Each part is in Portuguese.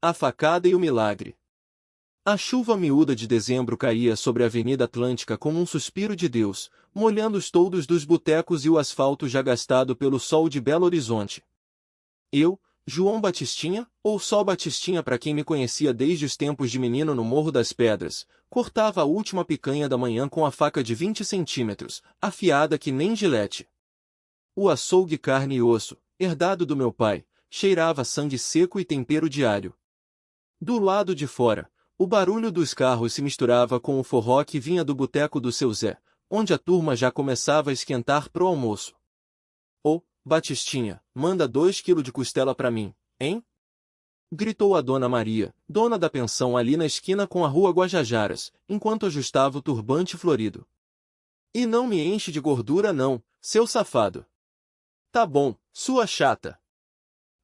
a facada e o milagre. A chuva miúda de dezembro caía sobre a Avenida Atlântica como um suspiro de Deus, molhando os toldos dos botecos e o asfalto já gastado pelo sol de Belo Horizonte. Eu, João Batistinha, ou só Batistinha para quem me conhecia desde os tempos de menino no Morro das Pedras, cortava a última picanha da manhã com a faca de 20 centímetros, afiada que nem gilete. O açougue carne e osso, herdado do meu pai, cheirava sangue seco e tempero de alho. Do lado de fora, o barulho dos carros se misturava com o forró que vinha do boteco do seu Zé, onde a turma já começava a esquentar pro almoço. Ô, Batistinha, manda 2 quilos de costela pra mim, hein? Gritou a Dona Maria, dona da pensão ali na esquina com a rua Guajajaras, enquanto ajustava o turbante florido. E não me enche de gordura não, seu safado. Tá bom, sua chata.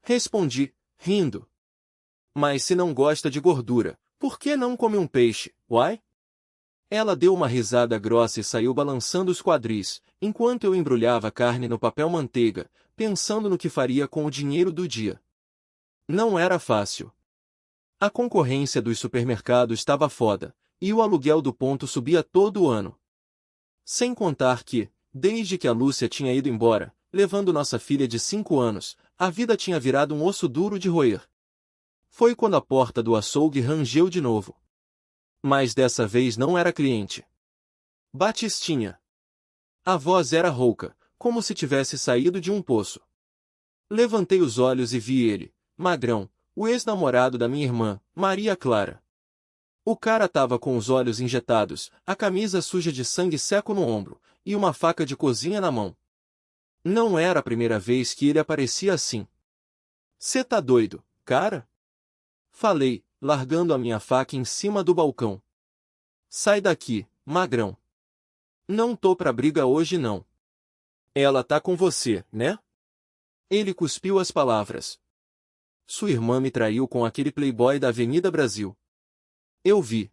Respondi, rindo. Mas se não gosta de gordura, por que não come um peixe, uai? Ela deu uma risada grossa e saiu balançando os quadris, enquanto eu embrulhava a carne no papel manteiga, pensando no que faria com o dinheiro do dia. Não era fácil. A concorrência dos supermercados estava foda, e o aluguel do ponto subia todo ano. Sem contar que, desde que a Lúcia tinha ido embora, levando nossa filha de 5 anos, a vida tinha virado um osso duro de roer. Foi quando a porta do açougue rangeu de novo. Mas dessa vez não era cliente. Batistinha. A voz era rouca, como se tivesse saído de um poço. Levantei os olhos e vi ele, Magrão, o ex-namorado da minha irmã, Maria Clara. O cara tava com os olhos injetados, a camisa suja de sangue seco no ombro, e uma faca de cozinha na mão. Não era a primeira vez que ele aparecia assim. Cê tá doido, cara? Falei, largando a minha faca em cima do balcão. Sai daqui, Magrão. Não tô pra briga hoje não. Ela tá com você, né? Ele cuspiu as palavras. Sua irmã me traiu com aquele playboy da Avenida Brasil. Eu vi.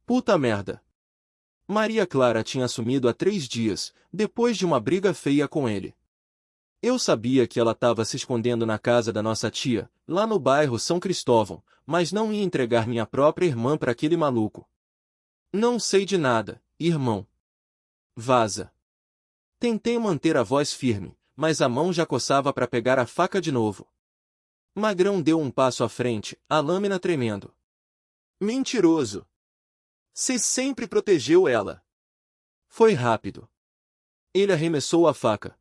Puta merda. Maria Clara tinha sumido há 3 dias, depois de uma briga feia com ele. Eu sabia que ela estava se escondendo na casa da nossa tia, lá no bairro São Cristóvão, mas não ia entregar minha própria irmã para aquele maluco. Não sei de nada, irmão. Vaza. Tentei manter a voz firme, mas a mão já coçava para pegar a faca de novo. Magrão deu um passo à frente, a lâmina tremendo. Mentiroso. Cê sempre protegeu ela. Foi rápido. Ele arremessou a faca.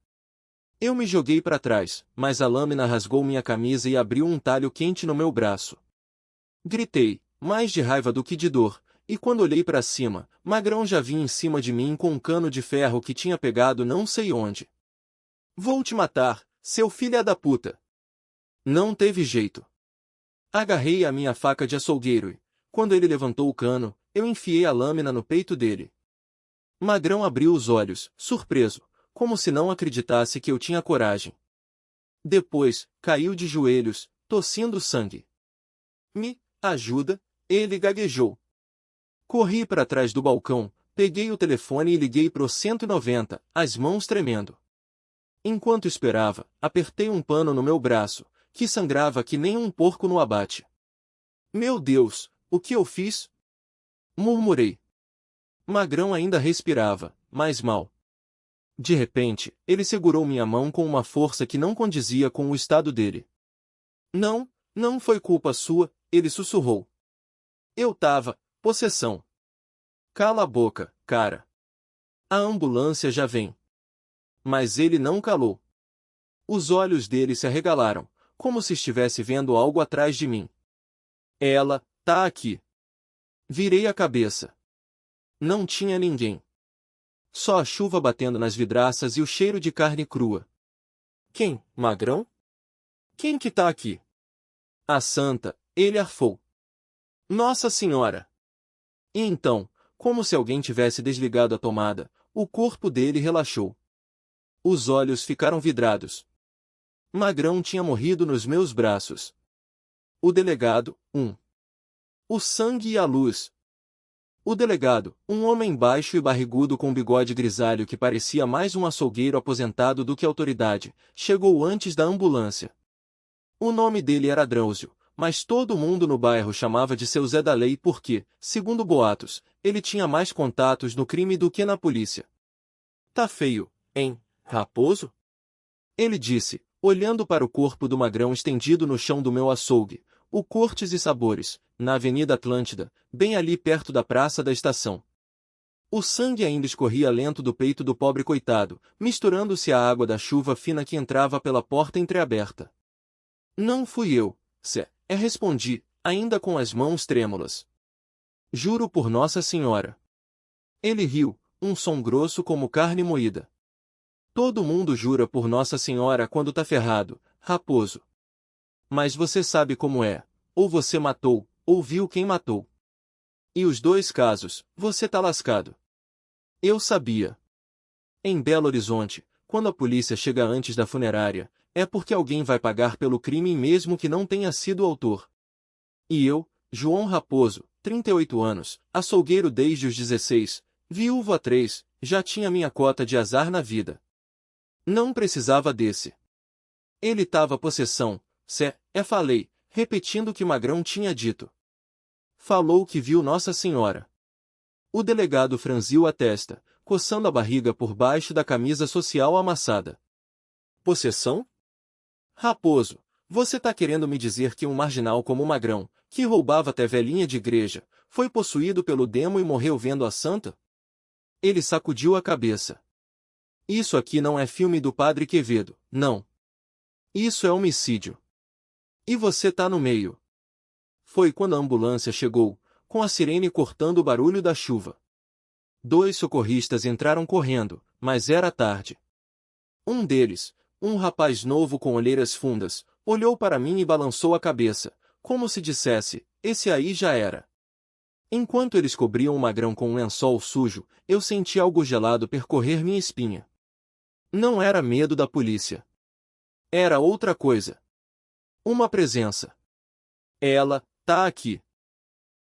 Eu me joguei para trás, mas a lâmina rasgou minha camisa e abriu um talho quente no meu braço. Gritei, mais de raiva do que de dor, e quando olhei para cima, Magrão já vinha em cima de mim com um cano de ferro que tinha pegado não sei onde. Vou te matar, seu filho da puta. Não teve jeito. Agarrei a minha faca de açougueiro e, quando ele levantou o cano, eu enfiei a lâmina no peito dele. Magrão abriu os olhos, surpreso, como se não acreditasse que eu tinha coragem. Depois, caiu de joelhos, tossindo sangue. Me ajuda, ele gaguejou. Corri para trás do balcão, peguei o telefone e liguei pro 190, as mãos tremendo. Enquanto esperava, apertei um pano no meu braço, que sangrava que nem um porco no abate. Meu Deus, o que eu fiz? Murmurei. Magrão ainda respirava, mas mal. De repente, ele segurou minha mão com uma força que não condizia com o estado dele. Não, não foi culpa sua, ele sussurrou. Eu tava, possessão. Cala a boca, cara. A ambulância já vem. Mas ele não calou. Os olhos dele se arregalaram, como se estivesse vendo algo atrás de mim. Ela, tá aqui. Virei a cabeça. Não tinha ninguém. Só a chuva batendo nas vidraças e o cheiro de carne crua. Quem, Magrão? Quem que tá aqui? A santa, ele arfou. Nossa Senhora! E então, como se alguém tivesse desligado a tomada, o corpo dele relaxou. Os olhos ficaram vidrados. Magrão tinha morrido nos meus braços. O delegado, O sangue e a luz. O delegado, um homem baixo e barrigudo com bigode grisalho que parecia mais um açougueiro aposentado do que autoridade, chegou antes da ambulância. O nome dele era Drauzio, mas todo mundo no bairro chamava de seu Zé da Lei porque, segundo boatos, ele tinha mais contatos no crime do que na polícia. Tá feio, hein, Raposo? Ele disse, olhando para o corpo do magrão estendido no chão do meu açougue, o Cortes e Sabores, na Avenida Atlântida, bem ali perto da praça da estação. O sangue ainda escorria lento do peito do pobre coitado, misturando-se à água da chuva fina que entrava pela porta entreaberta. Não fui eu, respondi, ainda com as mãos trêmulas. Juro por Nossa Senhora. Ele riu, um som grosso como carne moída. Todo mundo jura por Nossa Senhora quando tá ferrado, Raposo. Mas você sabe como é, ou você matou, ou viu quem matou. E os dois casos, você tá lascado. Eu sabia. Em Belo Horizonte, quando a polícia chega antes da funerária, é porque alguém vai pagar pelo crime mesmo que não tenha sido o autor. E eu, João Raposo, 38 anos, açougueiro desde os 16, viúvo há 3, já tinha minha cota de azar na vida. Não precisava desse. Ele tava possessão, falei, repetindo o que Magrão tinha dito. Falou que viu Nossa Senhora. O delegado franziu a testa, coçando a barriga por baixo da camisa social amassada. Possessão? Raposo, você tá querendo me dizer que um marginal como o Magrão, que roubava até velhinha de igreja, foi possuído pelo demo e morreu vendo a santa? Ele sacudiu a cabeça. Isso aqui não é filme do Padre Quevedo, não. Isso é homicídio. E você tá no meio. Foi quando a ambulância chegou, com a sirene cortando o barulho da chuva. 2 socorristas entraram correndo, mas era tarde. Um deles, um rapaz novo com olheiras fundas, olhou para mim e balançou a cabeça, como se dissesse, esse aí já era. Enquanto eles cobriam o Magrão com um lençol sujo, eu senti algo gelado percorrer minha espinha. Não era medo da polícia. Era outra coisa. Uma presença. Ela, tá aqui.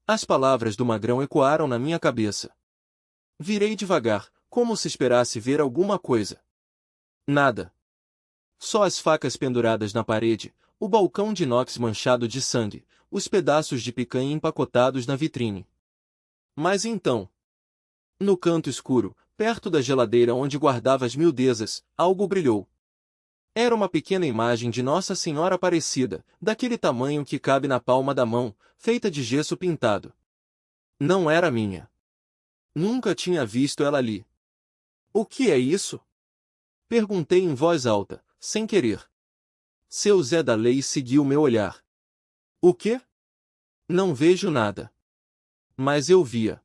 As palavras do Magrão ecoaram na minha cabeça. Virei devagar, como se esperasse ver alguma coisa. Nada. Só as facas penduradas na parede, o balcão de inox manchado de sangue, os pedaços de picanha empacotados na vitrine. Mas então, no canto escuro, perto da geladeira onde guardava as miudezas, algo brilhou. Era uma pequena imagem de Nossa Senhora Aparecida, daquele tamanho que cabe na palma da mão, feita de gesso pintado. Não era minha. Nunca tinha visto ela ali. O que é isso? Perguntei em voz alta, sem querer. Seu Zé da Lei seguiu meu olhar. O quê? Não vejo nada. Mas eu via.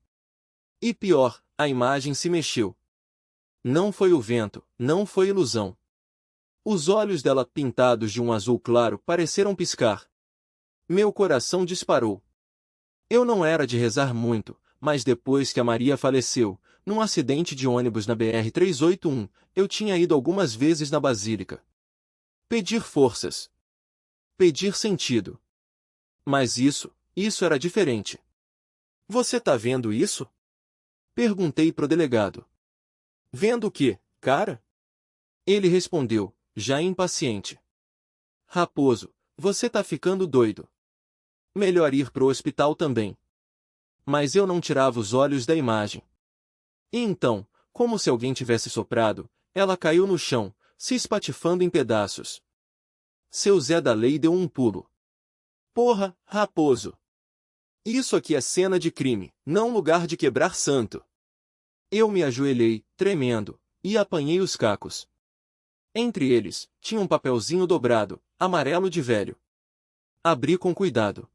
E pior, a imagem se mexeu. Não foi o vento, não foi ilusão. Os olhos dela, pintados de um azul claro, pareceram piscar. Meu coração disparou. Eu não era de rezar muito, mas depois que a Maria faleceu, num acidente de ônibus na BR-381, eu tinha ido algumas vezes na Basílica. Pedir forças. Pedir sentido. Mas isso era diferente. Você tá vendo isso? Perguntei pro delegado. Vendo o quê, cara? Ele respondeu, já impaciente. Raposo, você tá ficando doido. Melhor ir pro hospital também. Mas eu não tirava os olhos da imagem. E então, como se alguém tivesse soprado, ela caiu no chão, se espatifando em pedaços. Seu Zé da Lei deu um pulo. Porra, Raposo! Isso aqui é cena de crime, não lugar de quebrar santo. Eu me ajoelhei, tremendo, e apanhei os cacos. Entre eles, tinha um papelzinho dobrado, amarelo de velho. Abri com cuidado.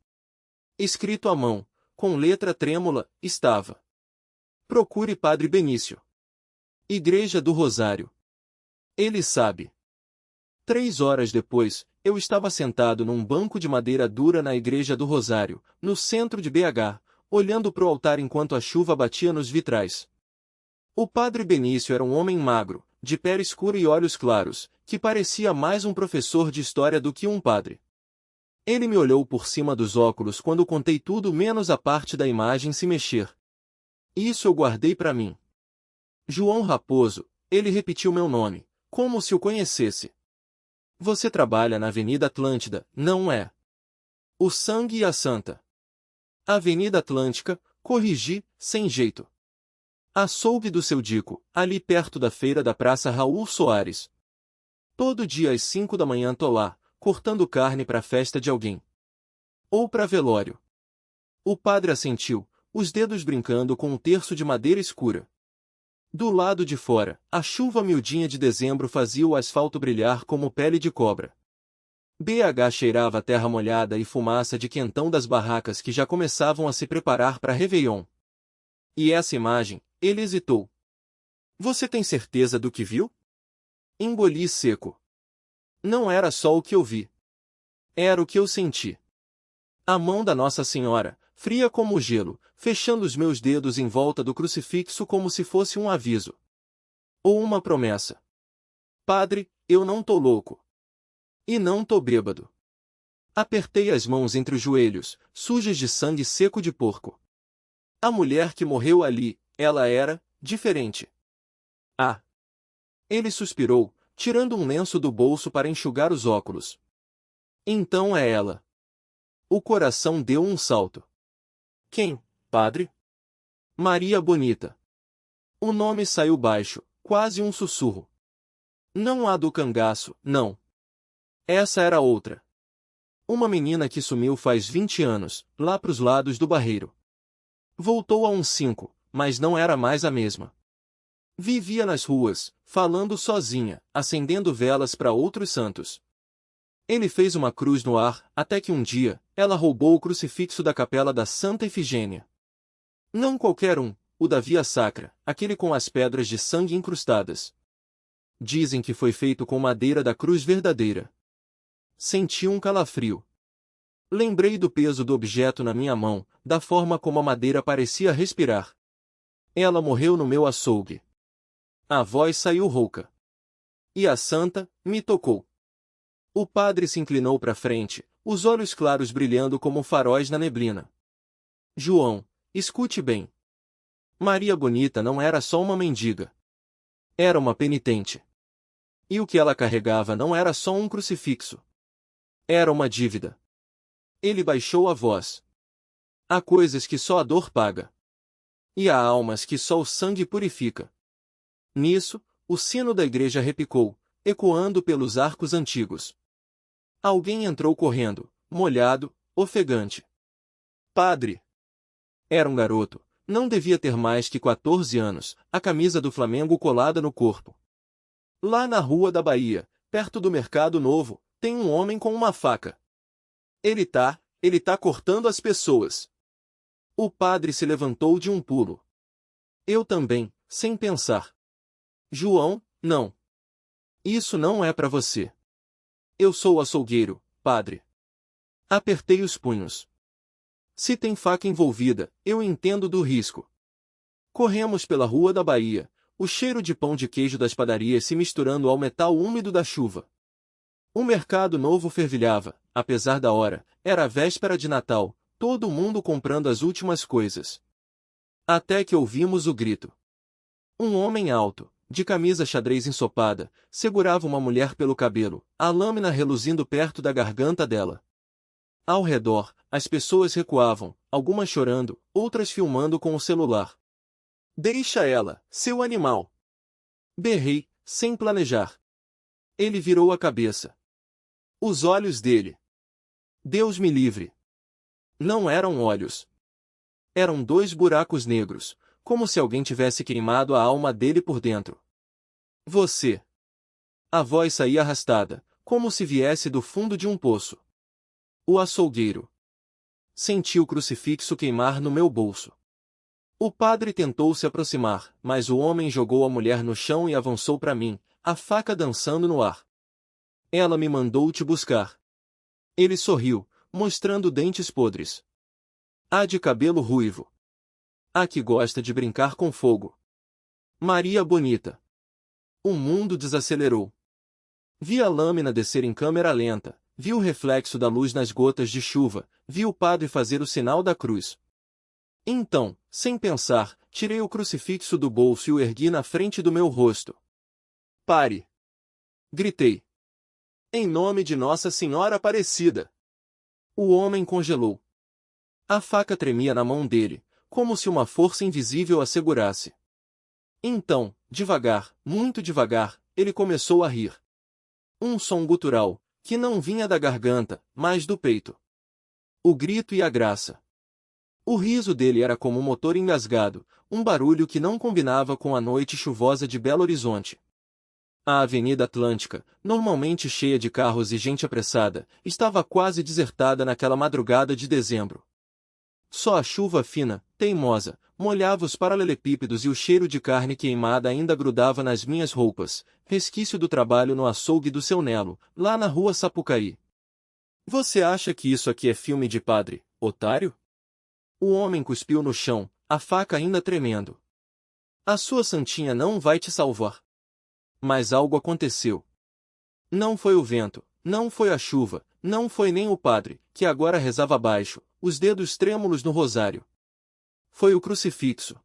Escrito à mão, com letra trêmula, estava: procure Padre Benício. Igreja do Rosário. Ele sabe. 3 horas depois, eu estava sentado num banco de madeira dura na Igreja do Rosário, no centro de BH, olhando pro altar enquanto a chuva batia nos vitrais. O Padre Benício era um homem magro, de pele escura e olhos claros, que parecia mais um professor de história do que um padre. Ele me olhou por cima dos óculos quando contei tudo menos a parte da imagem se mexer. Isso eu guardei para mim. João Raposo, ele repetiu meu nome, como se o conhecesse. Você trabalha na Avenida Atlântida, não é? O sangue e a santa. Avenida Atlântica, corrigi, sem jeito. Açougue do Seu Dico, ali perto da feira da Praça Raul Soares. Todo dia às 5 da manhã tô lá, cortando carne pra festa de alguém. Ou pra velório. O padre assentiu, os dedos brincando com um terço de madeira escura. Do lado de fora, a chuva miudinha de dezembro fazia o asfalto brilhar como pele de cobra. BH cheirava a terra molhada e fumaça de quentão das barracas que já começavam a se preparar para Réveillon. E essa imagem, ele hesitou. Você tem certeza do que viu? Engoli seco. Não era só o que eu vi. Era o que eu senti. A mão da Nossa Senhora, fria como o gelo, fechando os meus dedos em volta do crucifixo como se fosse um aviso. Ou uma promessa. Padre, eu não tô louco. E não tô bêbado. Apertei as mãos entre os joelhos, sujas de sangue seco de porco. A mulher que morreu ali, ela era diferente. Ah! Ele suspirou, tirando um lenço do bolso para enxugar os óculos. Então é ela. O coração deu um salto. Quem, padre? Maria Bonita. O nome saiu baixo, quase um sussurro. Não a do cangaço, não. Essa era outra. Uma menina que sumiu faz 20 anos, lá pros lados do Barreiro. Voltou há uns 5, mas não era mais a mesma. Vivia nas ruas, falando sozinha, acendendo velas para outros santos. Ele fez uma cruz no ar, até que um dia, ela roubou o crucifixo da capela da Santa Efigênia. Não qualquer um, o da Via Sacra, aquele com as pedras de sangue incrustadas. Dizem que foi feito com madeira da cruz verdadeira. Senti um calafrio. Lembrei do peso do objeto na minha mão, da forma como a madeira parecia respirar. Ela morreu no meu açougue. A voz saiu rouca. E a santa me tocou. O padre se inclinou para frente, os olhos claros brilhando como faróis na neblina. João, escute bem. Maria Bonita não era só uma mendiga. Era uma penitente. E o que ela carregava não era só um crucifixo. Era uma dívida. Ele baixou a voz. Há coisas que só a dor paga. E há almas que só o sangue purifica. Nisso, o sino da igreja repicou, ecoando pelos arcos antigos. Alguém entrou correndo, molhado, ofegante. Padre! Era um garoto, não devia ter mais que 14 anos, a camisa do Flamengo colada no corpo. Lá na rua da Bahia, perto do Mercado Novo, tem um homem com uma faca. Ele tá cortando as pessoas. O padre se levantou de um pulo. Eu também, sem pensar. João, não. Isso não é para você. Eu sou açougueiro, padre. Apertei os punhos. Se tem faca envolvida, eu entendo do risco. Corremos pela rua da Bahia, o cheiro de pão de queijo das padarias se misturando ao metal úmido da chuva. O Mercado Novo fervilhava, apesar da hora, era a véspera de Natal, todo mundo comprando as últimas coisas. Até que ouvimos o grito. Um homem alto, de camisa xadrez ensopada, segurava uma mulher pelo cabelo, a lâmina reluzindo perto da garganta dela. Ao redor, as pessoas recuavam, algumas chorando, outras filmando com o celular. Deixa ela, seu animal! Berrei, sem planejar. Ele virou a cabeça. Os olhos dele. Deus me livre. Não eram olhos. Eram 2 buracos negros, como se alguém tivesse queimado a alma dele por dentro. Você. A voz saía arrastada, como se viesse do fundo de um poço. O açougueiro. Senti o crucifixo queimar no meu bolso. O padre tentou se aproximar, mas o homem jogou a mulher no chão e avançou para mim, a faca dançando no ar. Ela me mandou te buscar. Ele sorriu, mostrando dentes podres. A de cabelo ruivo. A que gosta de brincar com fogo. Maria Bonita. O mundo desacelerou. Vi a lâmina descer em câmera lenta, vi o reflexo da luz nas gotas de chuva, vi o padre fazer o sinal da cruz. Então, sem pensar, tirei o crucifixo do bolso e o ergui na frente do meu rosto. Pare! Gritei. Em nome de Nossa Senhora Aparecida! O homem congelou. A faca tremia na mão dele, como se uma força invisível a segurasse. Então, devagar, muito devagar, ele começou a rir. Um som gutural, que não vinha da garganta, mas do peito. O grito e a graça. O riso dele era como um motor engasgado, um barulho que não combinava com a noite chuvosa de Belo Horizonte. A Avenida Atlântica, normalmente cheia de carros e gente apressada, estava quase desertada naquela madrugada de dezembro. Só a chuva fina, teimosa, molhava os paralelepípedos e o cheiro de carne queimada ainda grudava nas minhas roupas, resquício do trabalho no açougue do seu Nelo, lá na rua Sapucaí. Você acha que isso aqui é filme de padre, otário? O homem cuspiu no chão, a faca ainda tremendo. A sua santinha não vai te salvar. Mas algo aconteceu. Não foi o vento, não foi a chuva, não foi nem o padre, que agora rezava baixo, os dedos trêmulos no rosário. Foi o crucifixo.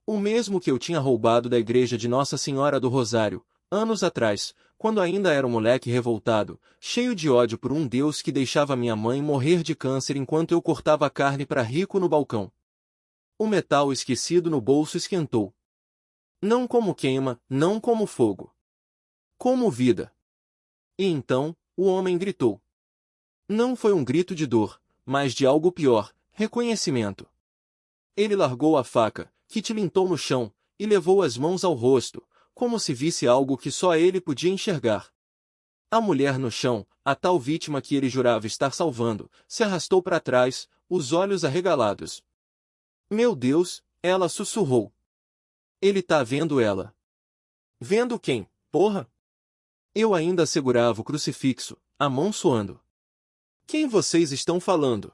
O mesmo que eu tinha roubado da igreja de Nossa Senhora do Rosário, anos atrás, quando ainda era um moleque revoltado, cheio de ódio por um Deus que deixava minha mãe morrer de câncer enquanto eu cortava carne para rico no balcão. O metal esquecido no bolso esquentou. Não como queima, não como fogo. Como vida. E então, o homem gritou. Não foi um grito de dor, mas de algo pior, reconhecimento. Ele largou a faca, que tilintou no chão, e levou as mãos ao rosto, como se visse algo que só ele podia enxergar. A mulher no chão, a tal vítima que ele jurava estar salvando, se arrastou para trás, os olhos arregalados. Meu Deus, ela sussurrou. Ele tá vendo ela. Vendo quem, porra? Eu ainda segurava o crucifixo, a mão suando. Quem vocês estão falando?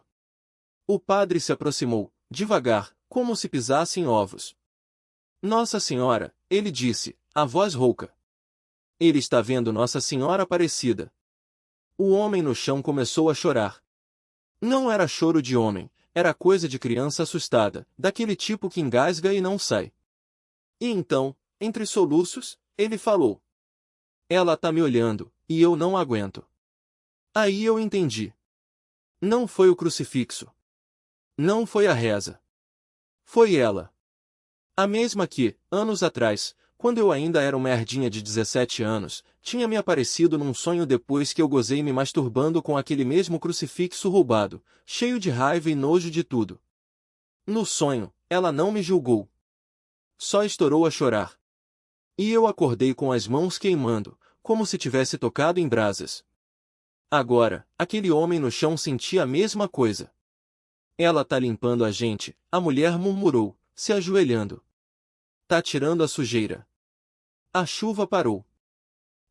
O padre se aproximou, devagar, como se pisasse em ovos. Nossa Senhora, ele disse, a voz rouca. Ele está vendo Nossa Senhora Aparecida. O homem no chão começou a chorar. Não era choro de homem, era coisa de criança assustada, daquele tipo que engasga e não sai. E então, entre soluços, ele falou. Ela tá me olhando, e eu não aguento. Aí eu entendi. Não foi o crucifixo. Não foi a reza. Foi ela. A mesma que, anos atrás, quando eu ainda era uma merdinha de 17 anos, tinha me aparecido num sonho depois que eu gozei me masturbando com aquele mesmo crucifixo roubado, cheio de raiva e nojo de tudo. No sonho, ela não me julgou. Só estourou a chorar. E eu acordei com as mãos queimando, como se tivesse tocado em brasas. Agora, aquele homem no chão sentia a mesma coisa. Ela tá limpando a gente, a mulher murmurou, se ajoelhando. Tá tirando a sujeira. A chuva parou.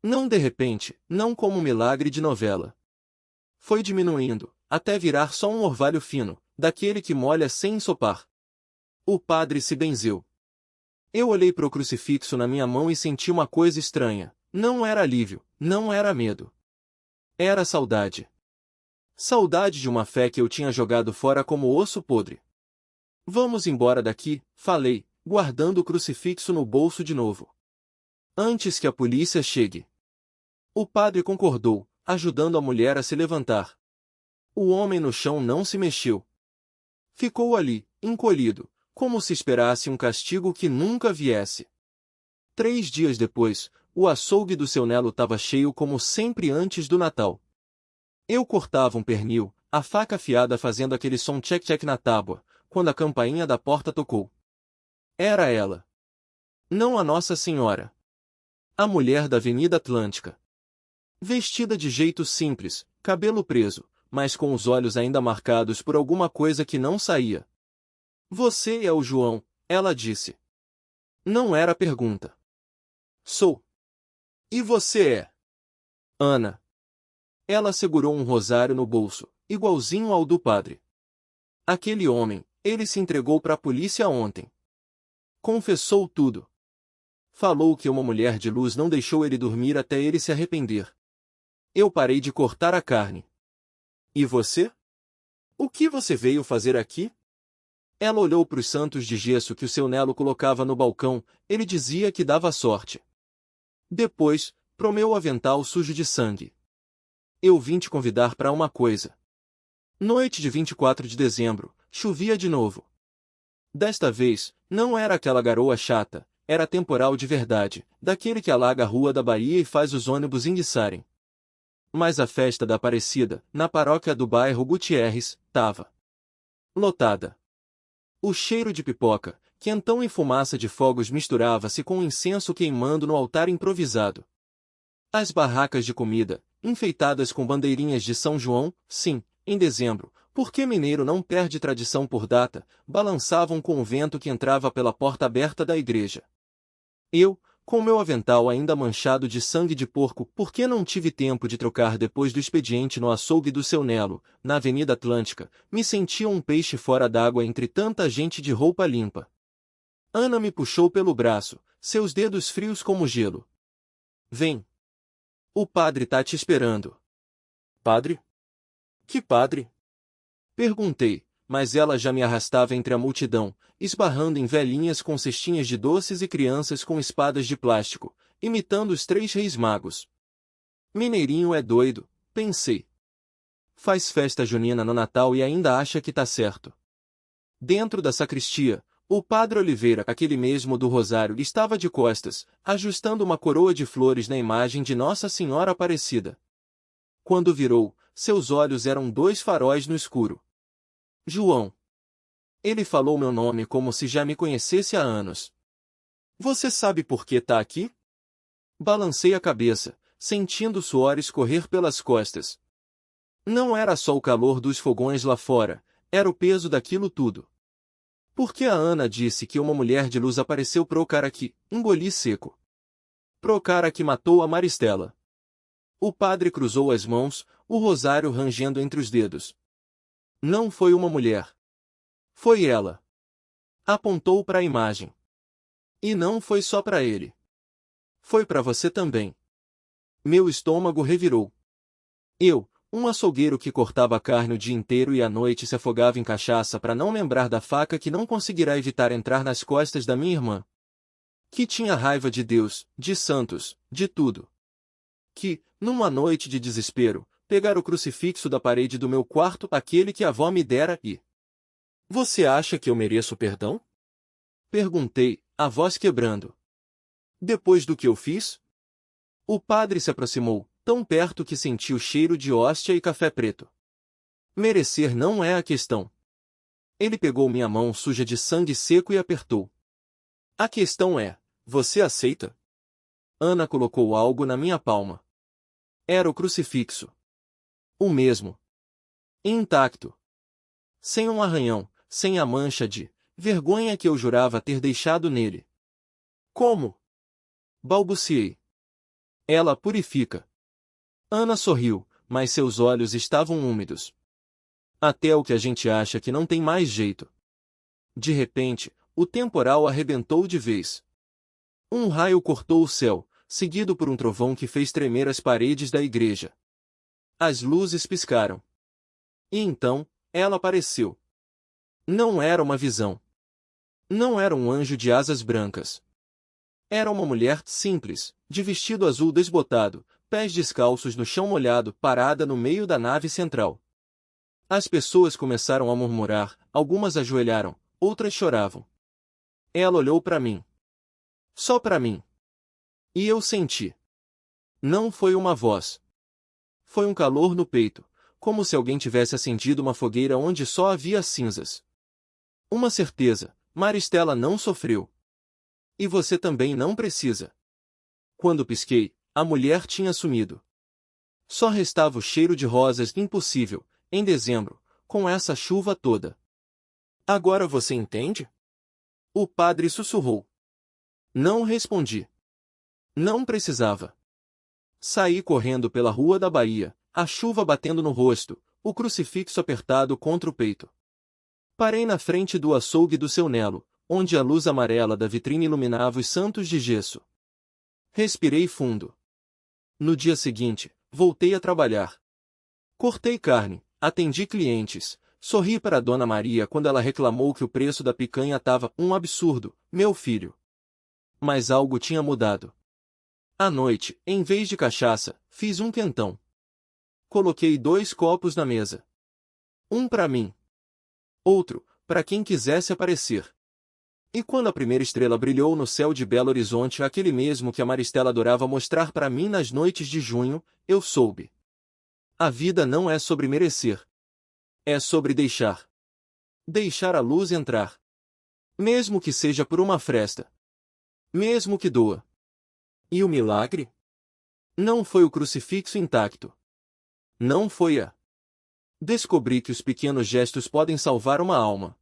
Não de repente, não como um milagre de novela. Foi diminuindo, até virar só um orvalho fino, daquele que molha sem ensopar. O padre se benzeu. Eu olhei pro crucifixo na minha mão e senti uma coisa estranha. Não era alívio, não era medo. Era saudade. Saudade de uma fé que eu tinha jogado fora como osso podre. Vamos embora daqui, falei, guardando o crucifixo no bolso de novo. Antes que a polícia chegue. O padre concordou, ajudando a mulher a se levantar. O homem no chão não se mexeu. Ficou ali, encolhido, como se esperasse um castigo que nunca viesse. 3 dias depois, o açougue do seu Nelo estava cheio como sempre antes do Natal. Eu cortava um pernil, a faca afiada fazendo aquele som tchec-tchec na tábua, quando a campainha da porta tocou. Era ela. Não a Nossa Senhora. A mulher da Avenida Atlântica. Vestida de jeito simples, cabelo preso, mas com os olhos ainda marcados por alguma coisa que não saía. Você é o João, ela disse. Não era pergunta. Sou. E você é? Ana. Ela segurou um rosário no bolso, igualzinho ao do padre. Aquele homem, ele se entregou para a polícia ontem. Confessou tudo. Falou que uma mulher de luz não deixou ele dormir até ele se arrepender. Eu parei de cortar a carne. E você? O que você veio fazer aqui? Ela olhou para os santos de gesso que o seu Nelo colocava no balcão, ele dizia que dava sorte. Depois, pro meu avental sujo de sangue. Eu vim te convidar para uma coisa. Noite de 24 de dezembro, chovia de novo. Desta vez, não era aquela garoa chata, era temporal de verdade, daquele que alaga a rua da Bahia e faz os ônibus enguiçarem. Mas a festa da Aparecida, na paróquia do bairro Gutierres, tava lotada. O cheiro de pipoca, quentão e fumaça de fogos misturava-se com o incenso queimando no altar improvisado. As barracas de comida, enfeitadas com bandeirinhas de São João, sim, em dezembro, porque mineiro não perde tradição por data, balançavam com o vento que entrava pela porta aberta da igreja. Eu, com meu avental ainda manchado de sangue de porco porque não tive tempo de trocar depois do expediente no açougue do seu Nelo, na Avenida Atlântica, me sentia um peixe fora d'água entre tanta gente de roupa limpa. Ana me puxou pelo braço, seus dedos frios como gelo. Vem. O padre tá te esperando. Padre? Que padre? Perguntei, mas ela já me arrastava entre a multidão, esbarrando em velhinhas com cestinhas de doces e crianças com espadas de plástico, imitando os 3 reis magos. Mineirinho é doido, pensei. Faz festa junina no Natal e ainda acha que tá certo. Dentro da sacristia, o padre Oliveira, aquele mesmo do Rosário, estava de costas, ajustando uma coroa de flores na imagem de Nossa Senhora Aparecida. Quando virou, seus olhos eram 2 faróis no escuro. João. Ele falou meu nome como se já me conhecesse há anos. Você sabe por que tá aqui? Balancei a cabeça, sentindo o suor escorrer pelas costas. Não era só o calor dos fogões lá fora, era o peso daquilo tudo. Porque a Ana disse que uma mulher de luz apareceu pro cara que, engoli seco. Pro cara que matou a Maristela. O padre cruzou as mãos, o rosário rangendo entre os dedos. Não foi uma mulher. Foi ela. Apontou para a imagem. E não foi só para ele. Foi para você também. Meu estômago revirou. Eu, um açougueiro que cortava carne o dia inteiro e à noite se afogava em cachaça para não lembrar da faca que não conseguirá evitar entrar nas costas da minha irmã. Que tinha raiva de Deus, de santos, de tudo. Que, numa noite de desespero, pegar o crucifixo da parede do meu quarto, aquele que a avó me dera, e... Você acha que eu mereço perdão? Perguntei, a voz quebrando. Depois do que eu fiz? O padre se aproximou, tão perto que senti o cheiro de hóstia e café preto. Merecer não é a questão. Ele pegou minha mão suja de sangue seco e apertou. A questão é, você aceita? Ana colocou algo na minha palma. Era o crucifixo. O mesmo. Intacto. Sem um arranhão, sem a mancha de vergonha que eu jurava ter deixado nele. Como? Balbuciei. Ela purifica. Ana sorriu, mas seus olhos estavam úmidos. Até o que a gente acha que não tem mais jeito. De repente, o temporal arrebentou de vez. Um raio cortou o céu, seguido por um trovão que fez tremer as paredes da igreja. As luzes piscaram. E então, ela apareceu. Não era uma visão. Não era um anjo de asas brancas. Era uma mulher simples, de vestido azul desbotado, pés descalços no chão molhado, parada no meio da nave central. As pessoas começaram a murmurar, algumas ajoelharam, outras choravam. Ela olhou para mim. Só para mim. E eu senti. Não foi uma voz. Foi um calor no peito, como se alguém tivesse acendido uma fogueira onde só havia cinzas. Uma certeza, Maristela não sofreu. E você também não precisa. Quando pisquei, a mulher tinha sumido. Só restava o cheiro de rosas impossível, em dezembro, com essa chuva toda. Agora você entende? O padre sussurrou. Não respondi. Não precisava. Saí correndo pela rua da Bahia, a chuva batendo no rosto, o crucifixo apertado contra o peito. Parei na frente do açougue do seu Nelo, onde a luz amarela da vitrine iluminava os santos de gesso. Respirei fundo. No dia seguinte, voltei a trabalhar. Cortei carne, atendi clientes, sorri para Dona Maria quando ela reclamou que o preço da picanha estava um absurdo, meu filho. Mas algo tinha mudado. À noite, em vez de cachaça, fiz um quentão. Coloquei 2 copos na mesa. Um para mim. Outro, para quem quisesse aparecer. E quando a primeira estrela brilhou no céu de Belo Horizonte, aquele mesmo que a Maristela adorava mostrar para mim nas noites de junho, eu soube. A vida não é sobre merecer. É sobre deixar. Deixar a luz entrar. Mesmo que seja por uma fresta. Mesmo que doa. E o milagre? Não foi o crucifixo intacto. Não foi a. Descobri que os pequenos gestos podem salvar uma alma.